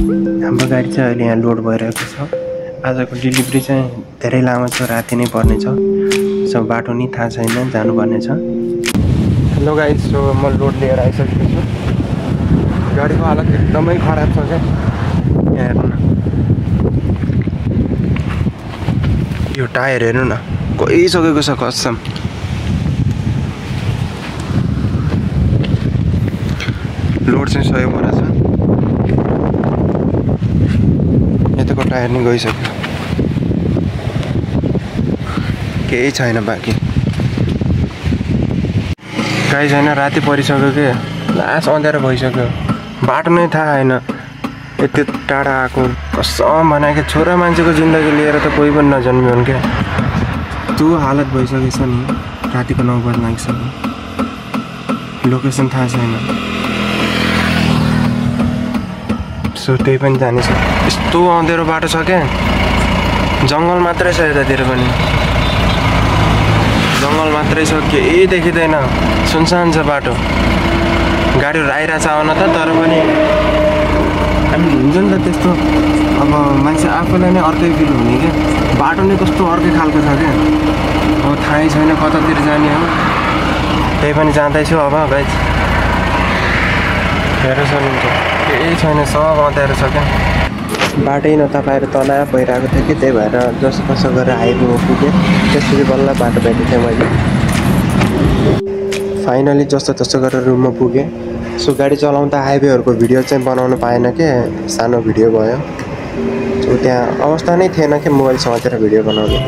हाम्रो गाडी चाहिँ अहिले यहाँ लोड भइरहेको छ। आजको डेलिभरी चाहिँ धेरै लामो छ, राति नै पर्नेछ। सो बाटो नि थाहा छैन, जानुपर्ने छ। हेलो गाइस, सो म लोड लिएर आइसकेको छु। गाडीको हालत एकदमै खराब छ क्या। यहाँ हेर्नु न, यो टायर हेर्नु न, गइसकेको छ कसम। लोड चाहिँ सही भएर छ। यताको टायर नि गइसक्यो, केही छैन बाँकी। गाइस होइन, राति परिसक्यो कि, लास्ट अँध्यारो भइसक्यो। बाटो नै थाहा होइन, यति टाढा आएको। कसम भनेको छोरा मान्छेको जिन्दगी लिएर त कोही पनि नजन्मियो भने क्या। त्यो हालत भइसकेछ नि। रातिको 9 बजी लागिसक्यो, लोकेसन थाहा छैन। सो त्यही पनि जानेछ। यस्तो अँध्यारो बाटो छ क्या, जङ्गल मात्रै छ यतातिर पनि, जङ्गल मात्रै छ, केही देखिँदैन। सुनसान छ बाटो। गाडीहरू आइरहेछ आउन त, तर पनि हामी हुन्छ नि त त्यस्तो। अब मान्छे आफूलाई नै अर्कै फिल हुने क्या। बाटो नै कस्तो अर्कै खालको छ क्या। अब थाहै छैन कतातिर जाने हो। त्यही पनि जाँदैछु अब गाइस। हेरेर हुन्छ, केही छैन, सब अँध्यारो छ क्या। बाटै नतपाएर तल भइरहेको थियो कि, त्यही भएर जसो कसो गरेर हाइवेमा पुगेँ। त्यसपछि बल्ल बाटो भेटेको थिएँ मैले। फाइनली जस्तो तस्तो गरेर रुममा पुगेँ। सो गाडी चलाउँदा हाइवेहरूको भिडियो चाहिँ बनाउनु पाएन कि, सानो भिडियो भयो। सो त्यहाँ अवस्था नै थिएन कि मोबाइल समातेर भिडियो बनाउने।